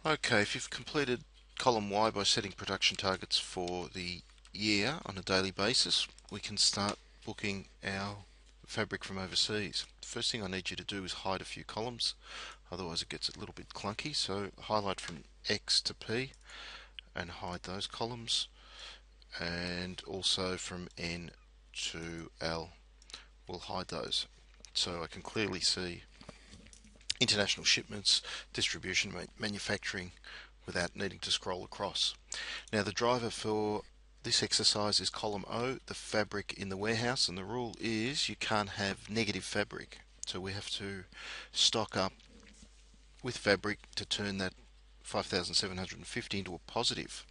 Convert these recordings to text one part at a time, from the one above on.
Okay, if you've completed column Y by setting production targets for the year on a daily basis, we can start booking our fabric from overseas. The first thing I need you to do is hide a few columns, otherwise it gets a little bit clunky. So highlight from X to P and hide those columns, and also from N to L. We'll hide those so I can clearly see international shipments, distribution, manufacturing without needing to scroll across. Now the driver for this exercise is column O, the fabric in the warehouse, and the rule is you can't have negative fabric. So we have to stock up with fabric to turn that 5,750 into a positive.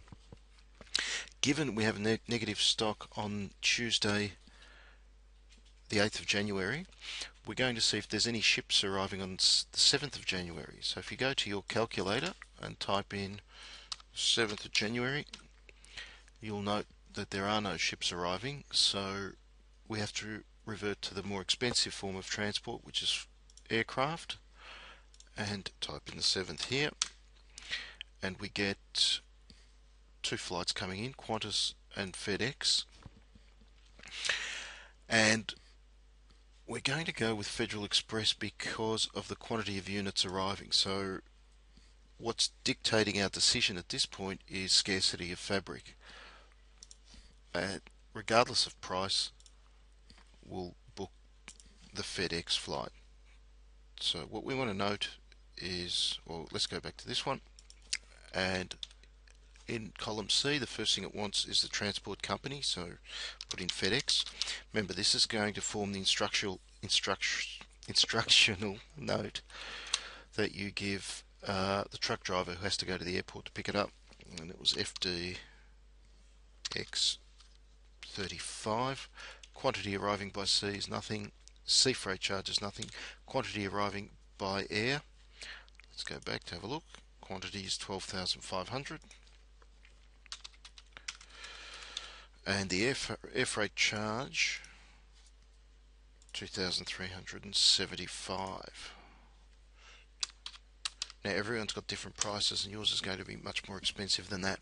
Given we have a negative stock on Tuesday the 8th of January, we're going to see if there's any ships arriving on the 7th of January. So if you go to your calculator and type in 7th of January, you'll note that there are no ships arriving, so we have to revert to the more expensive form of transport, which is aircraft, and type in the 7th here, and we get two flights coming in, Qantas and FedEx, and we're going to go with Federal Express because of the quantity of units arriving. So what's dictating our decision at this point is scarcity of fabric. Regardless of price, we'll book the FedEx flight. So what we want to note is, well, let's go back to this one, and in column C, the first thing it wants is the transport company, so put in FedEx. Remember, this is going to form the instructional note that you give the truck driver who has to go to the airport to pick it up, and it was FDX35. Quantity arriving by sea is nothing. Sea freight charge is nothing. Quantity arriving by air, let's go back to have a look. Quantity is 12,500. And the air freight charge 2,375. Now everyone's got different prices, and yours is going to be much more expensive than that.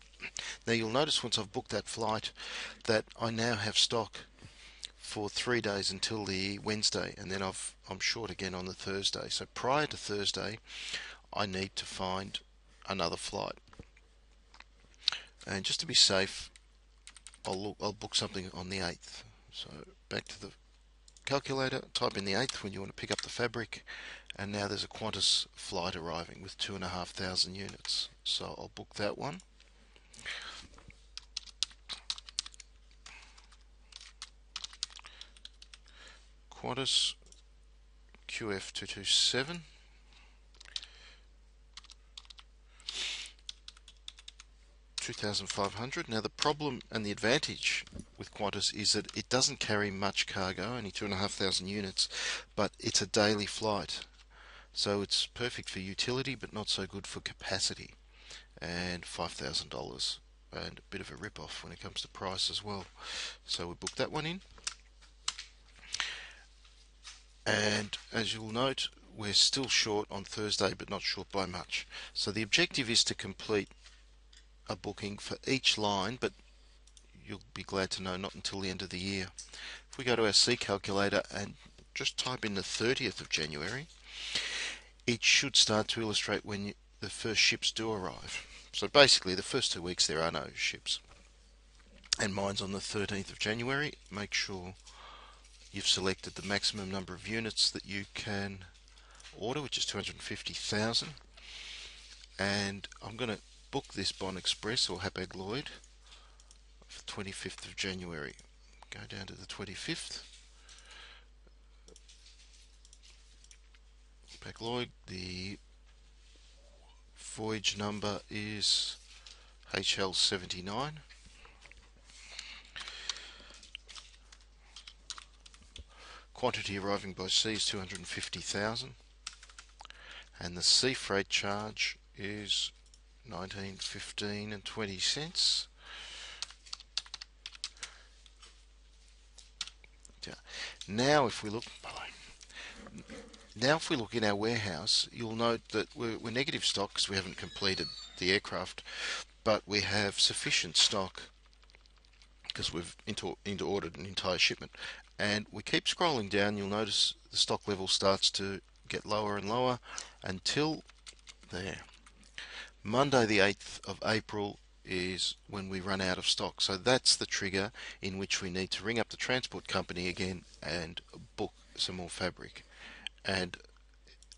Now you'll notice once I've booked that flight that I now have stock for 3 days until the Wednesday, and then I'm short again on the Thursday. So prior to Thursday, I need to find another flight. And just to be safe, I'll book something on the 8th. So back to the calculator, type in the 8th when you want to pick up the fabric, and now there's a Qantas flight arriving with 2,500 units. So I'll book that one. Qantas QF227. $2,500. Now the problem and the advantage with Qantas is that it doesn't carry much cargo, only 2,500 units, but it's a daily flight. So it's perfect for utility, but not so good for capacity. And $5,000, and a bit of a rip-off when it comes to price as well. So we booked that one in. And as you'll note, we're still short on Thursday, but not short by much. So the objective is to complete a booking for each line, but you'll be glad to know not until the end of the year. If we go to our C calculator and just type in the 30th of January, it should start to illustrate when the first ships do arrive. So basically the first 2 weeks there are no ships. And mine's on the 13th of January. Make sure you've selected the maximum number of units that you can order, which is 250,000. And I'm going to book this Bond Express or Hapag-Lloyd for 25th of January. Go down to the 25th. Hapag-Lloyd, the voyage number is HL79. Quantity arriving by sea is 250,000, and the sea freight charge is 19.15 and 20 cents. Now if we look, Now, if we look in our warehouse, you'll note that we're negative stock because we haven't completed the aircraft, but we have sufficient stock because we've into ordered an entire shipment. And we keep scrolling down, you'll notice the stock level starts to get lower and lower until there. Monday the 8th of April is when we run out of stock. So that's the trigger in which we need to ring up the transport company again and book some more fabric. And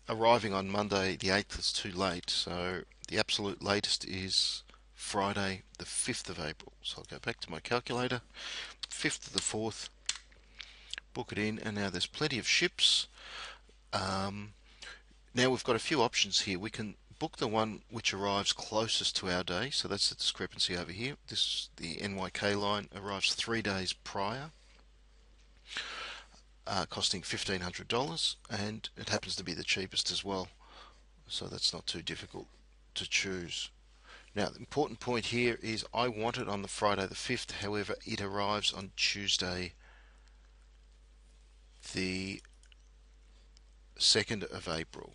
arriving on Monday the 8th is too late, so the absolute latest is Friday the 5th of April. So I'll go back to my calculator, 5th of the 4th, book it in, and now there's plenty of ships. Now we've got a few options here. We can book the one which arrives closest to our day, so that's the discrepancy over here. The NYK line arrives 3 days prior, costing $1,500, and it happens to be the cheapest as well, so that's not too difficult to choose. Now, the important point here is I want it on the Friday the 5th, however, it arrives on Tuesday the 2nd of April,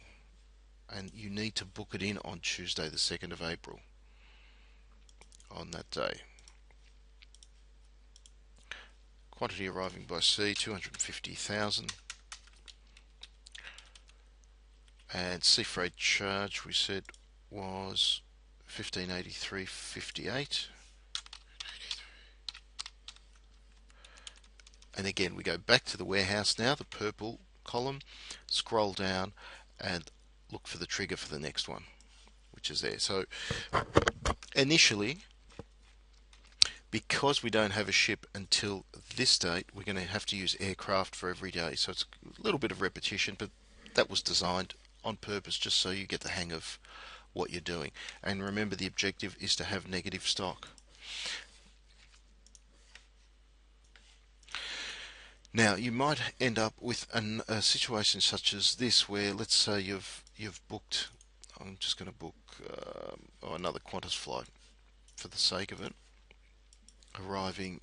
and you need to book it in on Tuesday the 2nd of April on that day. Quantity arriving by sea, 250,000. And sea freight charge we said was 1583.58. And again, we go back to the warehouse now, the purple column, scroll down and look for the trigger for the next one, which is there. So initially, because we don't have a ship until this date, we're going to have to use aircraft for every day. So it's a little bit of repetition, but that was designed on purpose just so you get the hang of what you're doing. And remember, the objective is to have negative stock. Now, you might end up with a situation such as this, where let's say you've booked. I'm just going to book another Qantas flight for the sake of it, arriving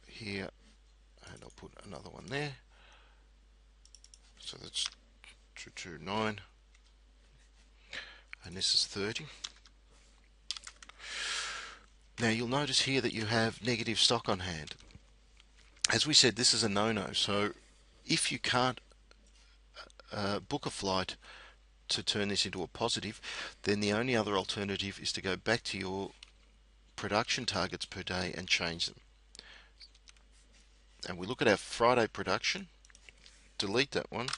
here, and I'll put another one there. So that's 229, and this is 30. Now you'll notice here that you have negative stock on hand. As we said, this is a no-no, so if you can't book a flight to turn this into a positive, then the only other alternative is to go back to your production targets per day and change them. And we look at our Friday production, delete that one,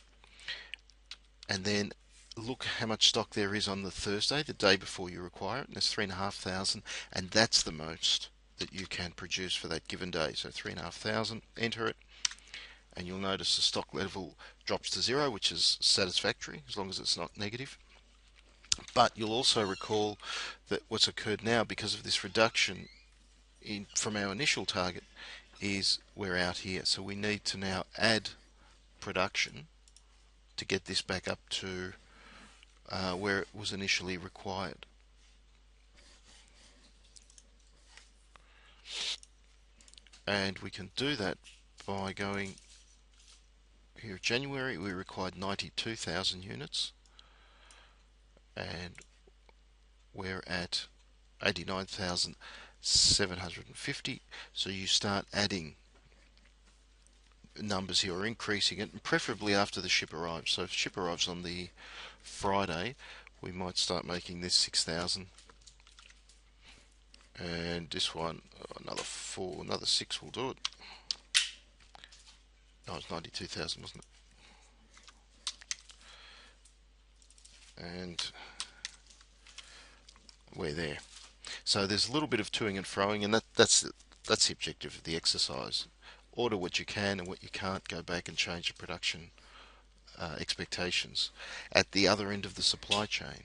and then look how much stock there is on the Thursday, the day before you require it, and there's 3,500, and that's the most that you can produce for that given day. So 3,500, enter it, and you'll notice the stock level drops to 0, which is satisfactory as long as it's not negative. But you'll also recall that what's occurred now, because of this reduction from our initial target, is we're out here. So we need to now add production to get this back up to where it was initially required. And we can do that by going here. January we required 92,000 units, and we're at 89,750. So you start adding numbers here, or increasing it, and preferably after the ship arrives. So if ship arrives on the Friday, we might start making this 6,000, and this one another 4, another 6 will do it. No, it's 92,000, wasn't it? And we're there. So there's a little bit of toing and froing, and that's the objective of the exercise. Order what you can, and what you can't, go back and change the production expectations at the other end of the supply chain.